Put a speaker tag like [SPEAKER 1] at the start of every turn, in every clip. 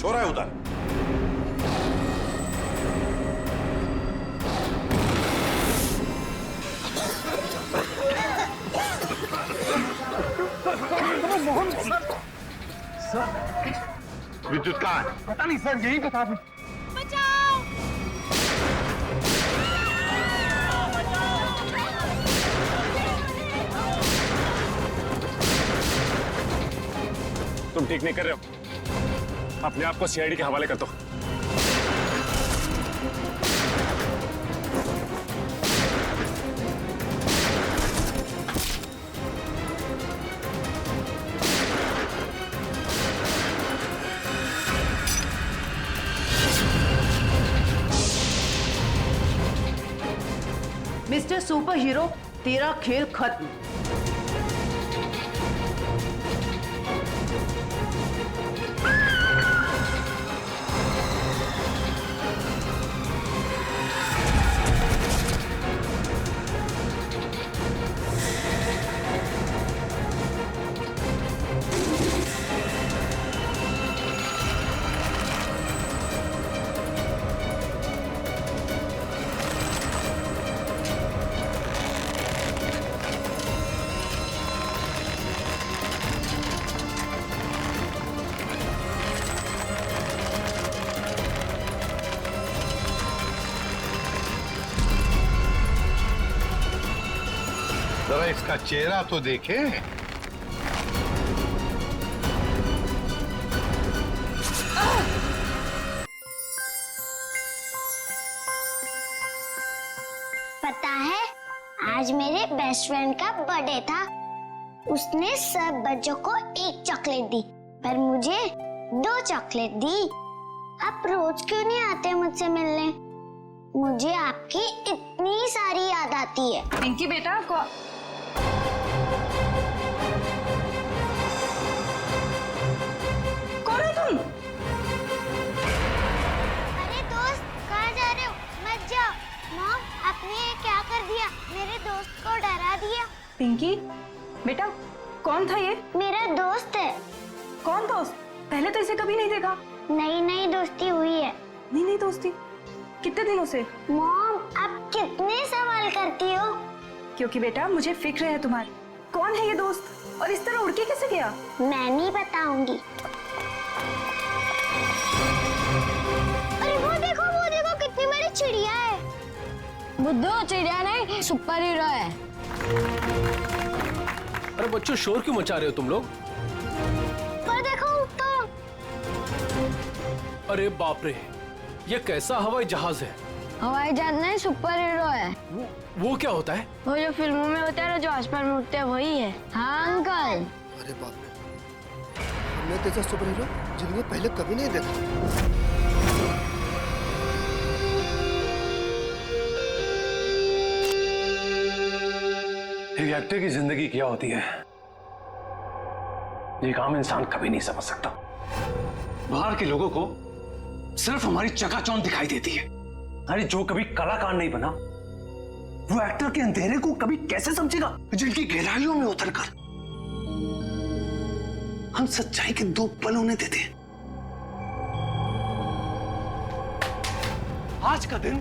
[SPEAKER 1] छोरा है उधर।
[SPEAKER 2] मोहन सर,
[SPEAKER 1] विद्युत कहाँ है?
[SPEAKER 2] पता नहीं सर, यही बता दो।
[SPEAKER 3] तुम ठीक नहीं कर रहे हो, अपने आप को सीआईडी के हवाले कर दो।
[SPEAKER 4] मिस्टर सुपर हीरो, तेरा खेल खत्म।
[SPEAKER 1] जरा इसका चेहरा तो देखे।
[SPEAKER 5] पता है, आज मेरे बेस्ट फ्रेंड का बर्थडे था। उसने सब बच्चों को एक चॉकलेट दी, पर मुझे 2 चॉकलेट दी। आप रोज क्यों नहीं आते मुझसे मिलने? मुझे आपकी इतनी सारी याद आती है।
[SPEAKER 6] पिंकी बेटा को कौन है तुम?
[SPEAKER 5] अरे दोस्त, कहाँ जा रहे हो? मत जाओ। मॉम, आपने ये क्या कर दिया? मेरे दोस्त को डरा दिया।
[SPEAKER 6] पिंकी बेटा, कौन था ये?
[SPEAKER 5] मेरा दोस्त है।
[SPEAKER 6] कौन दोस्त? पहले तो इसे कभी नहीं देखा।
[SPEAKER 5] नई नई दोस्ती हुई है।
[SPEAKER 6] नहीं नहीं दोस्ती, कितने दिनों से?
[SPEAKER 5] मॉम, आप कितने सवाल करती हो?
[SPEAKER 6] क्योंकि बेटा मुझे फिक्र है तुम्हारी। कौन है ये दोस्त और इस तरह उड़ के कैसे गया?
[SPEAKER 5] मैं नहीं बताऊंगी। अरे वो देखो कितनी बड़ी चिड़िया है।
[SPEAKER 7] बुद्धू, चिड़िया नहीं, सुपर हीरो है।
[SPEAKER 8] अरे बच्चों, शोर क्यों मचा रहे हो तुम लोग?
[SPEAKER 5] पर देखो ऊपर।
[SPEAKER 8] अरे बाप रे, ये कैसा हवाई जहाज है?
[SPEAKER 7] हवाई जहाज नहीं, सुपर हीरो है।
[SPEAKER 8] वो क्या होता है?
[SPEAKER 7] वो जो फिल्मों में होता है ना, जो आसमान में उड़ते हैं, वही है। हाँ अंकल।
[SPEAKER 9] अरे बाप रे, हमने तेजा सुपर हीरो जिंदगी में पहले कभी नहीं देखा।
[SPEAKER 3] एक एक्टर की जिंदगी क्या होती है, ये एक आम इंसान कभी नहीं समझ सकता। बाहर के लोगों को सिर्फ हमारी चकाचौंध दिखाई देती है। अरे जो कभी कलाकार नहीं बना, वो एक्टर के अंधेरे को कभी कैसे समझेगा? जिनकी गहराइयों में उतरकर हम सच्चाई के 2 पल होने देते हैं। आज का दिन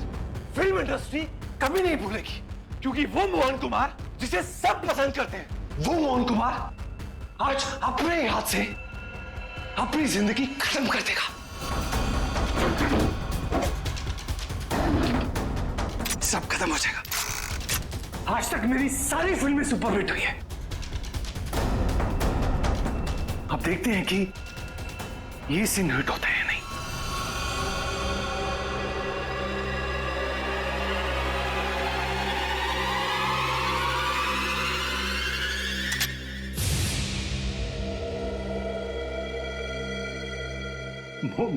[SPEAKER 3] फिल्म इंडस्ट्री कभी नहीं भूलेगी, क्योंकि वो मोहन कुमार जिसे सब पसंद करते हैं, वो मोहन कुमार आज अपने हाथ से अपनी जिंदगी खत्म कर देगा। सब खत्म हो जाएगा। आज तक मेरी सारी फिल्में सुपरहिट हुई है। अब देखते हैं कि ये सीन हिट होता है या नहीं।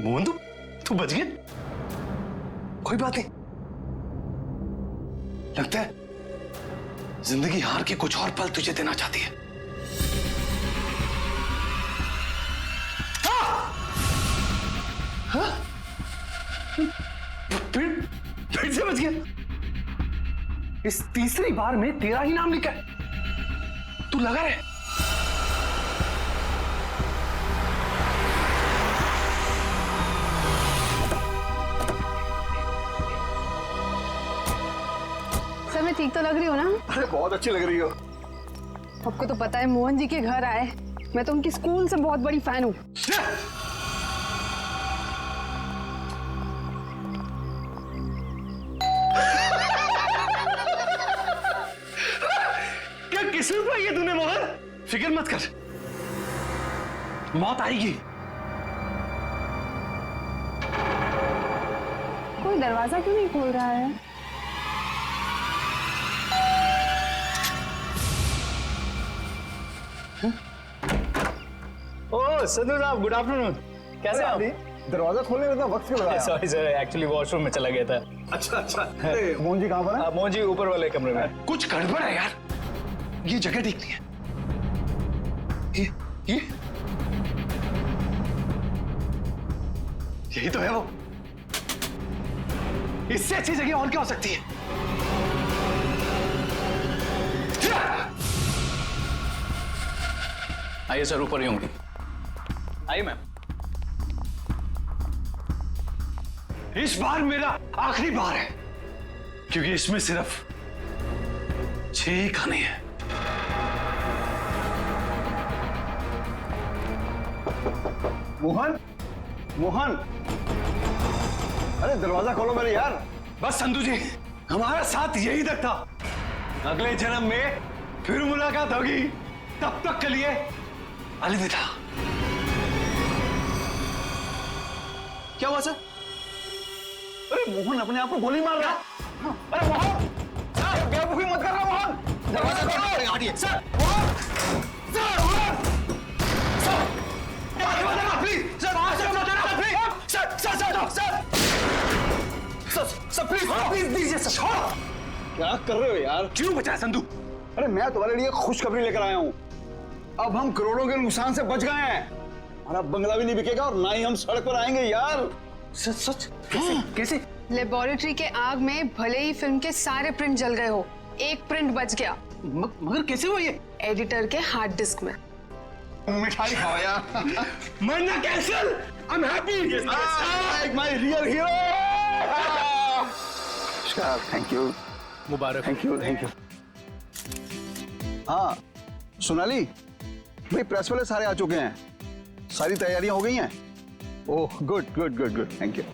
[SPEAKER 3] मोहन, तू बच गया? कोई बात नहीं। लगता है जिंदगी हार के कुछ और पल तुझे देना चाहती है। हाँ? फिर से बच गया। इस तीसरी बार में तेरा ही नाम लिखा है। तू लगा है।
[SPEAKER 6] ठीक तो लग रही हो ना?
[SPEAKER 2] अरे बहुत अच्छी लग रही हो।
[SPEAKER 6] आपको तो पता है मोहन जी के घर आए, मैं तो उनकी स्कूल से बहुत बड़ी फैन हूँ।
[SPEAKER 3] क्या किस्मत पाई है तूने मोहन? फिक्र मत कर, मौत आएगी।
[SPEAKER 6] कोई दरवाजा क्यों नहीं खोल रहा है?
[SPEAKER 2] ओह संधू साहब, गुड आफ्टरनून। कैसे आप? दरवाजा खोलने में इतना वक्त क्यों लगा?
[SPEAKER 10] सॉरी सर, एक्चुअली वॉशरूम में चला गया था।
[SPEAKER 2] अच्छा अच्छा। मोहन जी कहाँ पर है?
[SPEAKER 10] मोहन जी ऊपर वाले कमरे में।
[SPEAKER 3] कुछ गड़बड़ है यार, ये जगह देखनी है। ये यही तो है वो। इससे अच्छी जगह और क्या हो सकती है?
[SPEAKER 10] आइए सर, ऊपर ही होंगे। आइए मैम।
[SPEAKER 3] इस बार मेरा आखिरी बार है, क्योंकि इसमें सिर्फ 6 खाने हैं।
[SPEAKER 2] मोहन, मोहन, अरे दरवाजा खोलो मेरे यार।
[SPEAKER 3] बस संधू जी, हमारा साथ यही तक था। अगले जन्म में फिर मुलाकात होगी, तब तक के लिए अलविदा।
[SPEAKER 2] क्या हुआ सर? अरे मोहन अपने आप को गोली मार रहा है। अरे मोहन, बेवकूफी मत कर रहा मोहन। दरवाजा खोलो। हटिए sir. Mohan, sir, Mohan, sir, please sir, sir please दीजिए सर। क्या कर रहे हो यार?
[SPEAKER 3] क्यों बचा संधू?
[SPEAKER 2] अरे मैं तुम्हारे लिए खुशखबरी लेकर आया हूँ। अब हम करोड़ों के नुकसान से बच गए हैं। हमारा बंगला भी नहीं बिकेगा और ना ही हम सड़क पर आएंगे यार।
[SPEAKER 3] सच सच? कैसे? कैसे?
[SPEAKER 6] लेबोरेटरी के आग में भले ही फिल्म के सारे प्रिंट जल गए हो, एक प्रिंट बच गया।
[SPEAKER 3] मगर कैसे हुआ ये?
[SPEAKER 6] एडिटर के हार्ड डिस्क में।
[SPEAKER 2] मिठाई खाओ यार।
[SPEAKER 3] मरना cancel. I am happy.
[SPEAKER 2] My real hero. Thank you,
[SPEAKER 8] Mubarak.
[SPEAKER 2] Thank you, thank you. हाँ सोनाली भाई, प्रेस वाले सारे आ चुके हैं, सारी तैयारियां हो गई हैं। Oh good good good good, thank you.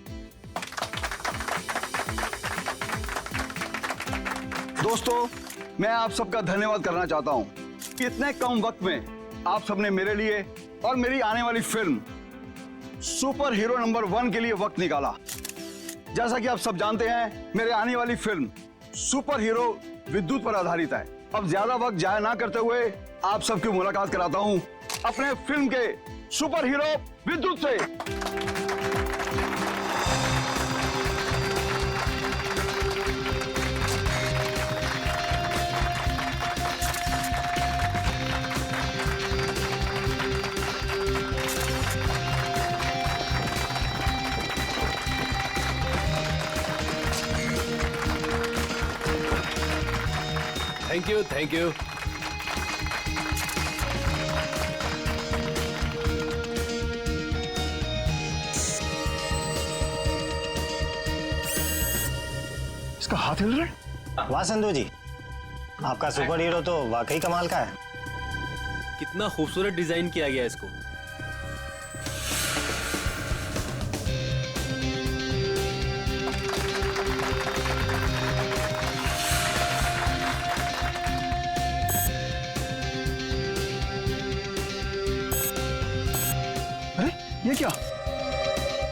[SPEAKER 2] दोस्तों, मैं आप सबका धन्यवाद करना चाहता हूं कि इतने कम वक्त में आप सबने मेरे लिए और मेरी आने वाली फिल्म सुपर हीरो नंबर 1 के लिए वक्त निकाला। जैसा कि आप सब जानते हैं, मेरे आने वाली फिल्म सुपर हीरो विद्युत पर आधारित है। अब ज्यादा वक्त जाया ना करते हुए आप सबकी मुलाकात कराता हूं अपने फिल्म के सुपर हीरो विद्युत से।
[SPEAKER 8] Thank you, thank you.
[SPEAKER 2] इसका हाथ हिल रहा है।
[SPEAKER 10] वाह संधू जी, आपका सुपर हीरो तो वाकई कमाल का है।
[SPEAKER 8] कितना खूबसूरत डिजाइन किया गया इसको।
[SPEAKER 2] अरे ये क्या,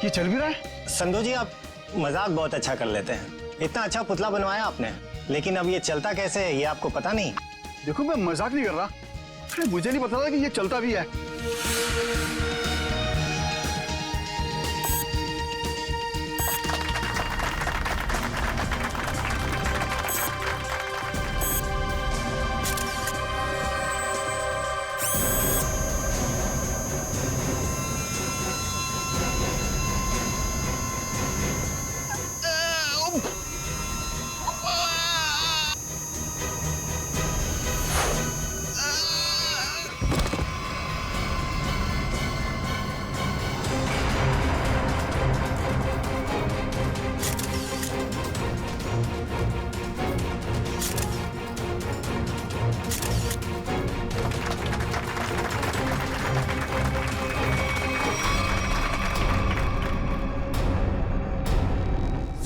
[SPEAKER 2] ये चल भी रहा है?
[SPEAKER 10] संधू जी, आप मजाक बहुत अच्छा कर लेते हैं। इतना अच्छा पुतला बनवाया आपने, लेकिन अब ये चलता कैसे है ये आपको पता नहीं।
[SPEAKER 2] देखो मैं मजाक नहीं कर रहा, अरे मुझे नहीं पता था कि ये चलता भी है।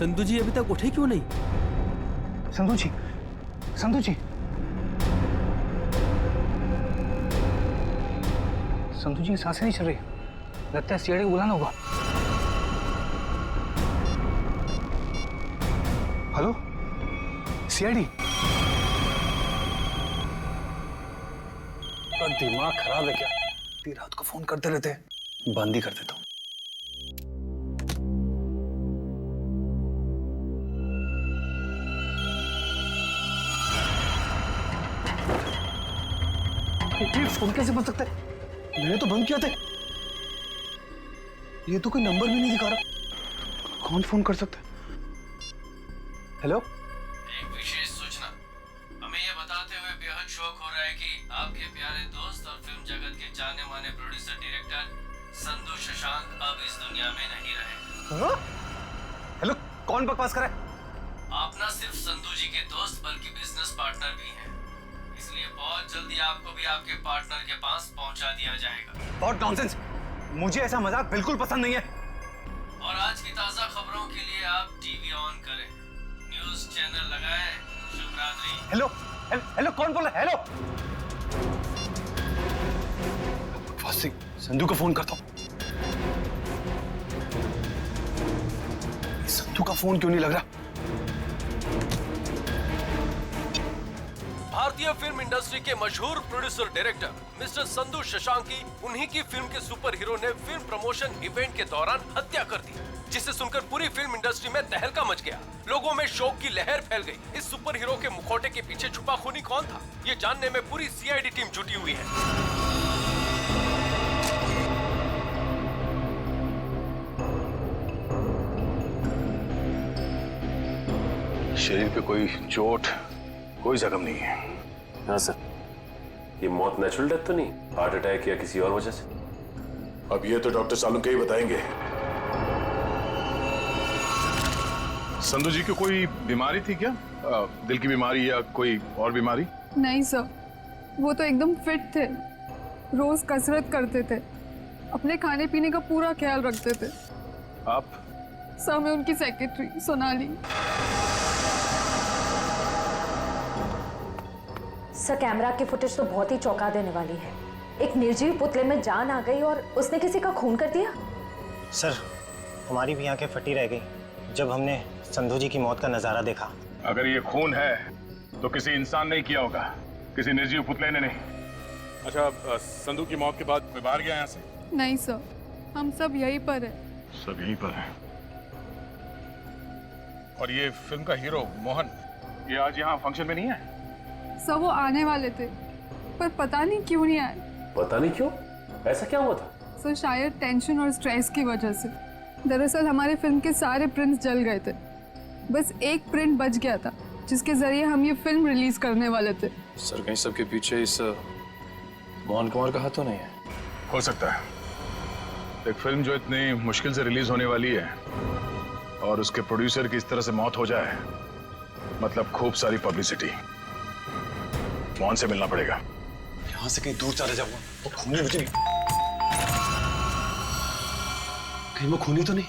[SPEAKER 8] संधू जी अभी तक उठे क्यों नहीं?
[SPEAKER 3] संधू जी, संधू जी, संधू जी की सांसें नहीं चल रही। लगता है सीआईडी को बुलाना होगा। Hello, CID. का दिमाग खराब है क्या? इतनी रात को फोन करते रहते हैं। बंद ही कर देता हूँ। ये फोन कैसे बंद सकता है? मैंने तो बंद किया था। ये तो कोई नंबर भी नहीं दिखा रहा। कौन फोन कर सकता है? हेलो,
[SPEAKER 8] एक विशेष सूचना। हमें यह बताते हुए बेहद शौक हो रहा है कि आपके प्यारे दोस्त और फिल्म जगत के जाने माने प्रोड्यूसर डायरेक्टर संधू शशांक अब इस दुनिया में नहीं रहे।
[SPEAKER 3] हेलो, कौन बकवास कर रहा है?
[SPEAKER 8] आप न सिर्फ संधू जी के दोस्त बल्कि बिजनेस पार्टनर भी हैं। इसलिए बहुत जल्दी आपको भी आपके पार्टनर के पास पहुंचा दिया जाएगा।
[SPEAKER 3] बहुत नॉनसेंस। मुझे ऐसा मजाक बिल्कुल पसंद नहीं है।
[SPEAKER 8] और आज की ताजा खबरों के लिए आप टीवी ऑन करें, न्यूज चैनल लगाएं। शुभ रात्रि।
[SPEAKER 3] हेलो, हेलो, कौन बोल रहा है? हेलो, संधू को फोन करता हूँ। संधू का फोन क्यों नहीं लग रहा?
[SPEAKER 8] भारतीय फिल्म इंडस्ट्री के मशहूर प्रोड्यूसर डायरेक्टर मिस्टर संधू शशांकी, उन्हीं की फिल्म के सुपर हीरो ने फिल्म प्रमोशन इवेंट के दौरान हत्या कर दी, जिसे सुनकर पूरी फिल्म इंडस्ट्री में तहलका मच गया। लोगों में शोक की लहर फैल गई। इस सुपर हीरो के मुखौटे के पीछे छुपा खूनी कौन था, ये जानने में पूरी सीआईडी टीम जुटी हुई है।
[SPEAKER 1] शरीर पे कोई चोट, कोई जख्म नहीं है।
[SPEAKER 11] हाँ सर, ये मौत नेचुरल डेथ तो नहीं, हार्ट अटैक या किसी और वजह से?
[SPEAKER 1] अब ये तो डॉक्टर सालुंके ही बताएंगे। संधू जी को कोई बीमारी थी क्या? दिल की बीमारी या कोई और बीमारी?
[SPEAKER 6] नहीं सर, वो तो एकदम फिट थे। रोज कसरत करते थे, अपने खाने पीने का पूरा ख्याल रखते थे।
[SPEAKER 1] आप?
[SPEAKER 6] सर, मैं उनकी सेक्रेटरी सोनाली।
[SPEAKER 4] सर, कैमरा की फुटेज तो बहुत ही चौंका देने वाली है। एक निर्जीव पुतले में जान आ गई और उसने किसी का खून कर दिया।
[SPEAKER 10] सर, हमारी भी आंखें फटी रह गई जब हमने संधू जी की मौत का नजारा देखा।
[SPEAKER 1] अगर ये खून है तो किसी इंसान ने किया होगा, किसी निर्जीव पुतले ने नहीं। अच्छा, संधू की मौत के बाद कोई बाहर गया यहाँ से?
[SPEAKER 6] नहीं सर, हम सब यहीं पर है।
[SPEAKER 1] सब यहीं पर है। और ये फिल्म का हीरो मोहन, ये आज यहाँ फंक्शन में नहीं है?
[SPEAKER 6] सर, वो आने वाले थे पर पता नहीं क्यों नहीं आए।
[SPEAKER 11] पता नहीं क्यों? ऐसा क्या हुआ था?
[SPEAKER 6] सर, शायद टेंशन और स्ट्रेस की वजह से। दरअसल हमारे फिल्म के सारे प्रिंट्स जल गए थे। बस एक प्रिंट बच गया था जिसके जरिए हम ये फिल्म रिलीज करने वाले थे।
[SPEAKER 11] सर, कहीं सबके पीछे इस मोहन कुमार का हाथ तो नहीं है?
[SPEAKER 1] हो सकता है। एक फिल्म जो इतनी मुश्किल से रिलीज होने वाली है और उसके प्रोड्यूसर की इस तरह से मौत हो जाए, मतलब खूब सारी पब्लिसिटी। मोहन से मिलना पड़ेगा।
[SPEAKER 3] यहाँ से कहीं दूर चला जाऊंगा। वो खूनी मुझे नहीं, कहीं वो खूनी तो नहीं?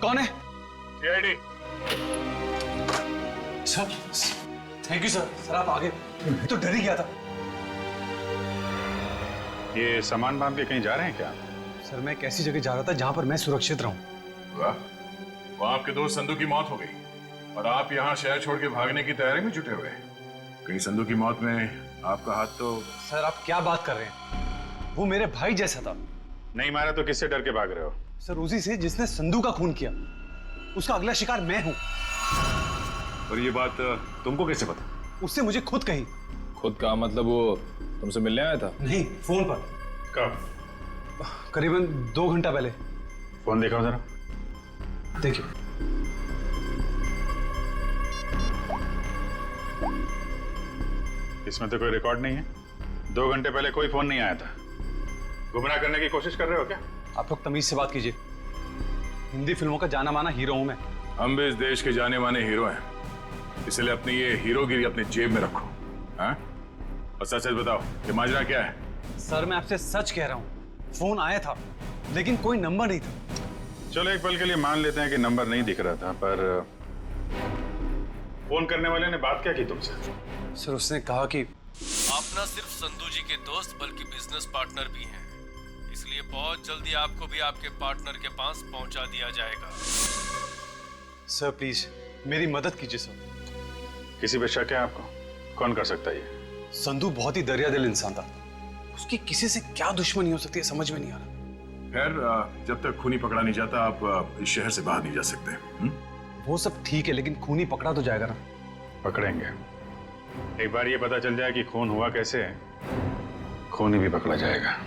[SPEAKER 3] कौन है?
[SPEAKER 1] CID.
[SPEAKER 3] Sir, thank you sir. Sir, आप आगे। मैं तो डर ही गया था।
[SPEAKER 1] ये सामान बांध के कहीं जा रहे हैं क्या?
[SPEAKER 3] सर, मैं एक ऐसी जगह जा रहा था जहां पर मैं सुरक्षित रहूं।
[SPEAKER 1] वाह, वहाँ आपके दोस्त संधू की मौत हो गई और आप यहाँ शहर छोड़ के भागने की तैयारी में जुटे हुए। कहीं संधू की मौत में आपका हाथ तो?
[SPEAKER 3] सर, आप क्या बात कर रहे हैं? वो मेरे भाई जैसा था।
[SPEAKER 1] नहीं मारा तो किससे डर के भाग रहे हो?
[SPEAKER 3] सर, उसी से जिसने संधू का खून किया। उसका अगला शिकार मैं हूं।
[SPEAKER 1] और ये बात तुमको कैसे पता?
[SPEAKER 3] उससे मुझे खुद कही।
[SPEAKER 11] खुद का मतलब वो तुमसे मिलने आया था?
[SPEAKER 3] नहीं, फोन पर।
[SPEAKER 1] कब?
[SPEAKER 3] करीबन 2 घंटा पहले।
[SPEAKER 1] फोन देखा जरा।
[SPEAKER 3] देखिए।
[SPEAKER 1] इसमें तो कोई रिकॉर्ड नहीं है। 2 घंटे पहले कोई फोन नहीं आया था। गुमराह करने की कोशिश कर रहे हो क्या?
[SPEAKER 3] आप लोग तमीज से बात कीजिए। हिंदी फिल्मों का जाना माना हीरो हूं मैं।
[SPEAKER 1] हम भी इस देश के जाने माने हीरो हैं, इसलिए अपनी ये हीरोगिरी अपने जेब में रखो। हाँ? और सच सच बताओ, ये माजरा क्या है?
[SPEAKER 3] सर, मैं आपसे सच कह रहा हूं। फोन आया था लेकिन कोई नंबर नहीं था।
[SPEAKER 1] चलो एक पल के लिए मान लेते हैं कि नंबर नहीं दिख रहा था, पर फोन करने वाले ने बात क्या की तुमसे?
[SPEAKER 3] सर उसने कहा कि
[SPEAKER 8] आप न सिर्फ संधू जी के दोस्त बल्कि बिजनेस पार्टनर भी हैं, इसलिए बहुत जल्दी आपको भी आपके पार्टनर के पास पहुंचा दिया जाएगा।
[SPEAKER 3] सर प्लीज मेरी मदद कीजिए सर।
[SPEAKER 1] किसी पे शक है आपको? कौन कर सकता है ये?
[SPEAKER 3] संधू बहुत ही दरियादिल इंसान था, उसकी किसी से क्या दुश्मनी हो सकती है समझ में नहीं आ रहा।
[SPEAKER 1] खैर, जब तक खूनी पकड़ा नहीं जाता आप इस शहर से बाहर नहीं जा सकते।
[SPEAKER 3] वो सब ठीक है, लेकिन खूनी पकड़ा तो जाएगा ना।
[SPEAKER 1] पकड़ेंगे। एक बार ये पता चल जाए कि खून हुआ कैसे, खूनी भी पकड़ा जाएगा।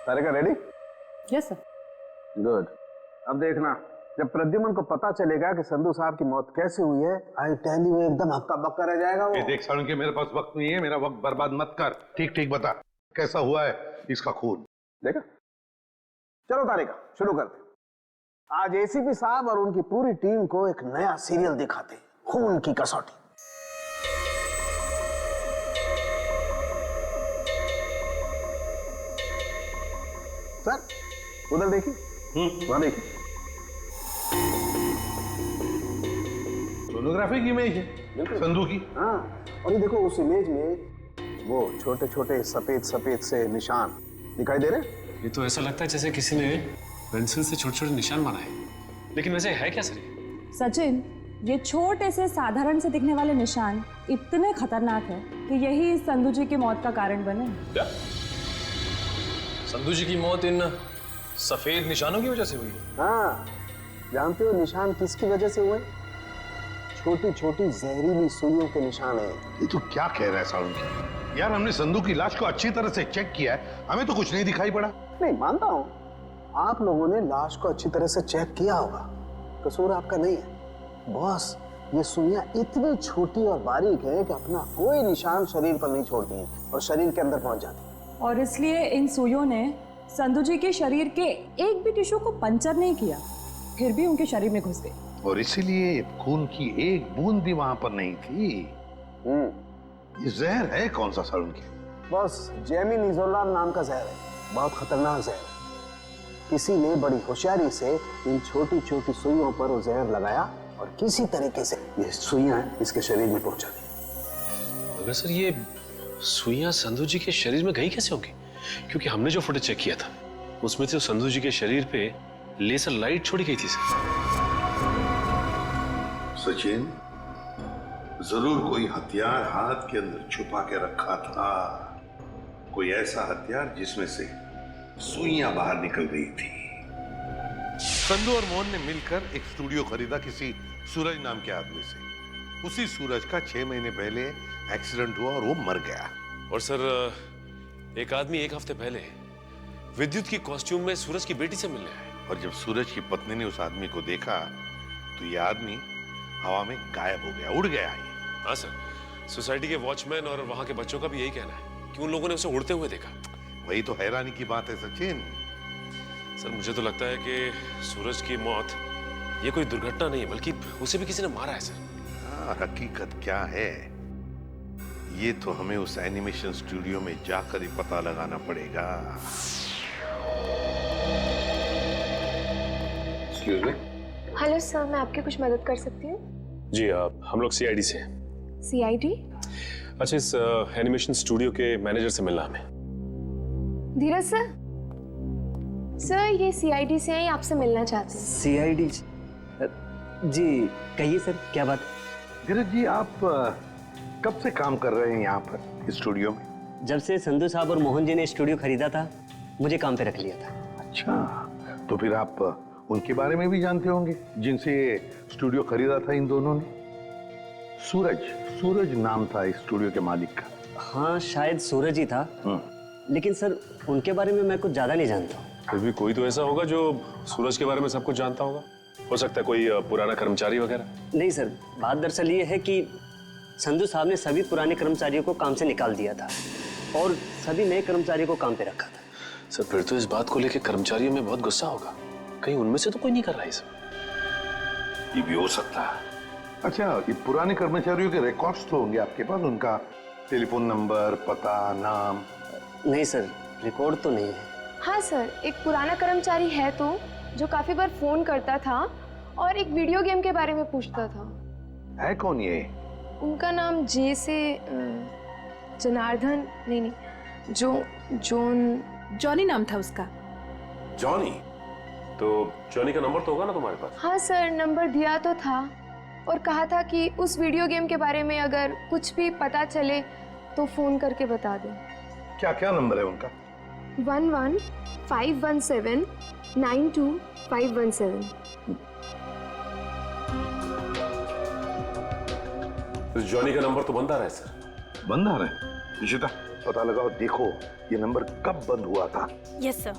[SPEAKER 12] तारिका रेडी?
[SPEAKER 4] Yes sir.
[SPEAKER 12] गुड। अब देखना, जब प्रद्युमन को पता चलेगा कि संधू साहब की मौत कैसे हुई है, आई टेल यू एकदम हक्का बक्का रह जाएगा वो।
[SPEAKER 13] देख सालुंके, मेरे पास वक्त नहीं है, मेरा वक्त बर्बाद मत कर। ठीक ठीक बता कैसा हुआ है इसका खून।
[SPEAKER 12] देखा? चलो तारिका शुरू करते। आज एसीपी साहब और उनकी पूरी टीम को एक नया सीरियल दिखाते, खून की कसौटी। सर उधर देखिए, वहां देखिए,
[SPEAKER 13] सोनोग्राफी की इमेज है संधू की।
[SPEAKER 12] हाँ, और ये देखो उस इमेज में वो छोटे छोटे सफेद सफेद से निशान दिखाई दे रहे।
[SPEAKER 3] ये तो ऐसा लगता है जैसे किसी ने पेंसिल से छोटे छोटे निशान बनाए, लेकिन वैसे है क्या सर?
[SPEAKER 14] सचिन, ये छोटे से साधारण से दिखने वाले निशान इतने खतरनाक है कि यही संधू जी की मौत का कारण बने।
[SPEAKER 8] क्या? संधू जी की मौत इन सफेद निशानों की वजह से हुई है?
[SPEAKER 12] हाँ, जानते हो निशान किसकी वजह से हुए? छोटी छोटी जहरीली सुइयों के निशान है।
[SPEAKER 13] ये तो क्या कह रहा है सालुंके? यार हमने संधू की लाश को अच्छी तरह से चेक किया है, हमें तो कुछ नहीं दिखाई पड़ा।
[SPEAKER 12] नहीं मानता हूँ, आप लोगों ने लाश को अच्छी तरह से चेक किया होगा, कसूर आपका नहीं है। बॉस, ये सुइयां इतनी छोटी और बारीक है कि अपना कोई निशान शरीर पर नहीं छोड़ती हैं और शरीर के अंदर पहुंच जाती हैं।
[SPEAKER 14] और इसलिए इन सुइयों ने संधू जी के शरीर के एक भी टिश्यू को पंचर नहीं किया, फिर भी उनके शरीर में घुस गई।
[SPEAKER 13] और इसीलिए खून की एक बूंद भी वहां पर नहीं थी। ये जहर है कौन सा सालुंके?
[SPEAKER 12] बस जेमिनिजोलाम नाम का जहर है, बहुत खतरनाक जहर है। किसी ने बड़ी होशियारी से इन छोटी छोटी सुइयों पर वो जहर लगाया और किसी तरीके से ये सुइयां इसके शरीर में पहुंचा दी।
[SPEAKER 8] मगर सर ये सुइयां संधू जी के शरीर में गई कैसे होंगी? क्योंकि हमने जो फुटेज चेक किया था उसमें तो संधू जी के शरीर पे लेजर लाइट छोड़ी गई थी सर।
[SPEAKER 13] सचिन, जरूर कोई हथियार हाथ के अंदर छुपा के रखा था, कोई ऐसा हथियार जिसमें से सुइयां बाहर निकल गई थी। संधू और मोहन ने मिलकर एक स्टूडियो खरीदा किसी सूरज नाम के आदमी से। उसी सूरज का 6 महीने पहले एक्सीडेंट हुआ और वो मर गया।
[SPEAKER 8] और सर एक आदमी 1 हफ्ते पहले विद्युत की कॉस्ट्यूम में सूरज की बेटी से मिलने आया।
[SPEAKER 13] और जब सूरज की पत्नी ने उस आदमी को देखा तो ये आदमी हवा में गायब हो गया, उड़ गया।
[SPEAKER 8] हाँ सर, सोसाइटी के वॉचमैन और वहां के बच्चों का भी यही कहना है कि उन लोगों ने उसे उड़ते हुए देखा।
[SPEAKER 13] वही तो हैरानी की बात है सचिन।
[SPEAKER 8] सर मुझे तो लगता है कि सूरज की मौत ये कोई दुर्घटना नहीं है, बल्कि उसे भी किसी ने मारा है सर।
[SPEAKER 13] हाँ, हकीकत क्या है ये तो हमें उस एनिमेशन स्टूडियो में जाकर ही पता लगाना पड़ेगा।
[SPEAKER 8] Excuse me.
[SPEAKER 15] हेलो सर, मैं आपकी कुछ मदद कर सकती हूँ?
[SPEAKER 8] जी हम लोग सीआईडी से हैं।
[SPEAKER 15] सीआईडी?
[SPEAKER 8] अच्छा, इस एनिमेशन स्टूडियो के मैनेजर से मिलना हमें।
[SPEAKER 15] धीरज सर? सर ये सीआईडी से हैं, आपसे मिलना चाहते हैं।
[SPEAKER 16] सीआईडी? जी कहिए सर, क्या बात?
[SPEAKER 13] धीरज जी, आप कब से काम कर रहे हैं यहाँ पर स्टूडियो में?
[SPEAKER 16] जब से संधू साहब और मोहन जी ने स्टूडियो खरीदा था, मुझे काम पे रख लिया था।
[SPEAKER 13] अच्छा, तो फिर आप उनके बारे में भी जानते होंगे जिनसे स्टूडियो खरीदा था इन दोनों ने? सूरज नाम था इस स्टूडियो के मालिक का।
[SPEAKER 16] हाँ शायद सूरज ही था, लेकिन सर उनके बारे में मैं कुछ ज्यादा नहीं जानता।
[SPEAKER 8] फिर भी कोई तो ऐसा होगा जो सूरज के बारे में सब कुछ जानता होगा। हो सकता है कोई पुराना कर्मचारी वगैरह।
[SPEAKER 16] नहीं सर, बात दरअसल ये है कि संधू साहब ने सभी पुराने कर्मचारियों को काम से निकाल दिया था और सभी नए कर्मचारियों को काम पे रखा था।
[SPEAKER 8] सर फिर तो इस बात को लेकर कर्मचारियों में बहुत गुस्सा होगा, कहीं उनमें से तो कोई नहीं कर रहा है सर।
[SPEAKER 13] ये भी हो सकता है। अच्छा, ये पुराने कर्मचारियों के रिकॉर्ड्स तो होंगे आपके पास, उनका टेलीफोन नंबर, पता, नाम?
[SPEAKER 16] नहीं सर, रिकॉर्ड तो नहीं है।
[SPEAKER 15] हाँ सर, एक पुराना कर्मचारी है तो जो काफी बार फोन करता था और एक वीडियो गेम के बारे में पूछता था।
[SPEAKER 13] है कौन ये?
[SPEAKER 15] उनका नाम जे से जनार्दन नहीं, जॉनी नाम था उसका।
[SPEAKER 11] जॉनी? तो जॉनी का नंबर तो होगा ना तुम्हारे पास?
[SPEAKER 15] हाँ सर, नंबर दिया तो था और कहा था कि उस वीडियो गेम के बारे में अगर कुछ भी पता चले तो फोन करके बता दें।
[SPEAKER 13] क्या क्या नंबर है उनका?
[SPEAKER 15] 11-517-92517।
[SPEAKER 11] जॉनी का नंबर तो बंद आ रहा है सर।
[SPEAKER 13] बंद आ रहा है? निशिता पता लगाओ, देखो ये नंबर कब बंद हुआ था।
[SPEAKER 15] Yes sir.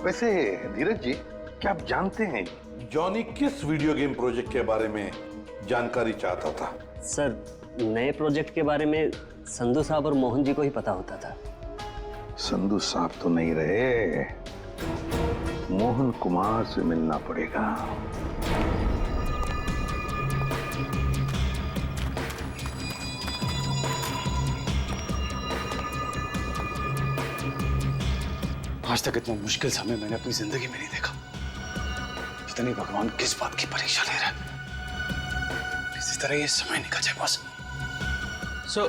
[SPEAKER 13] वैसे धीरज जी, क्या आप जानते हैं जॉनी किस वीडियो गेम प्रोजेक्ट के बारे में जानकारी चाहता था?
[SPEAKER 16] सर, नए प्रोजेक्ट के बारे में संधू साहब और मोहन जी को ही पता होता था।
[SPEAKER 13] संधू साहब तो नहीं रहे, मोहन कुमार से मिलना पड़ेगा।
[SPEAKER 3] आज तक इतना मुश्किल समय मैंने अपनी जिंदगी में नहीं देखा। पता नहीं भगवान किस बात की परीक्षा ले रहा है। इसी तरह ये समय निकल जाए बस। सर,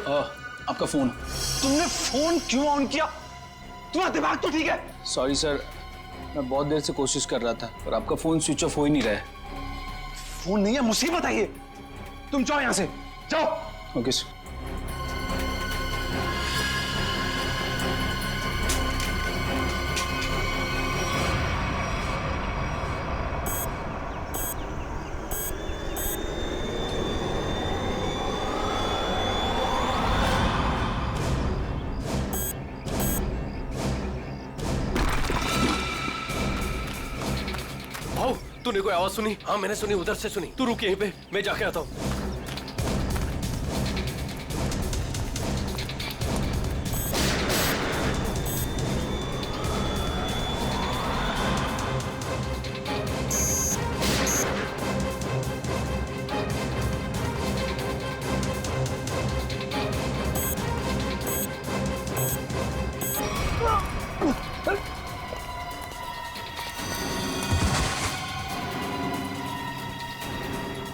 [SPEAKER 3] आपका फोन। तुमने फोन क्यों ऑन किया? तुम्हारा दिमाग तो ठीक है? सॉरी सर, मैं बहुत देर से कोशिश कर रहा था और आपका फोन स्विच ऑफ हो ही नहीं रहा है। फोन नहीं है, मुसीबत है ये। तुम जाओ यहां से, जाओ। Okay sir.
[SPEAKER 8] तूने कोई आवाज सुनी? हाँ मैंने सुनी, उधर से सुनी। तू रुक यहीं पे, मैं जाके आता हूँ।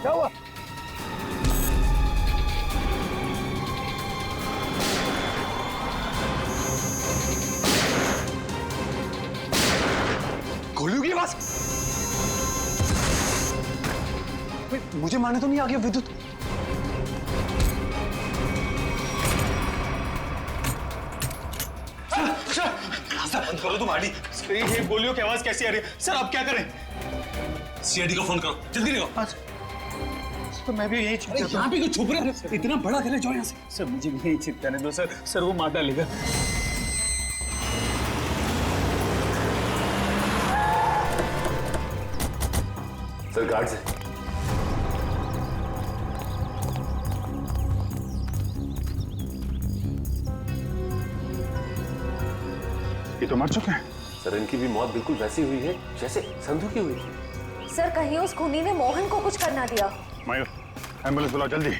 [SPEAKER 13] क्या हुआ?
[SPEAKER 3] गोलियों की आवाज। मुझे मारने तो नहीं आ गया विद्युत? रास्ता बंद करो तुम आली। ये गोलियों की आवाज कैसी आ रही है? सर आप क्या करें? सीआईडी को फोन करो, जल्दी करो। तो मैं भी यही छिप जाता हूं। यहाँ पे क्यों छुप रहे हैं? इतना बड़ा घर है, जाओ यहाँ से। सर मुझे भी यही छिप जाने दो सर। सर वो मार डालेगा।
[SPEAKER 11] सर गार्ड से।
[SPEAKER 1] ये तो मर चुके हैं।
[SPEAKER 11] सर इनकी भी मौत बिल्कुल वैसी हुई है जैसे संधू की हुई थी।
[SPEAKER 4] सर कहीं उस खूनी ने मोहन को कुछ करना दिया।
[SPEAKER 1] मयूर, एम्बुलेंस बुलाओ जल्दी।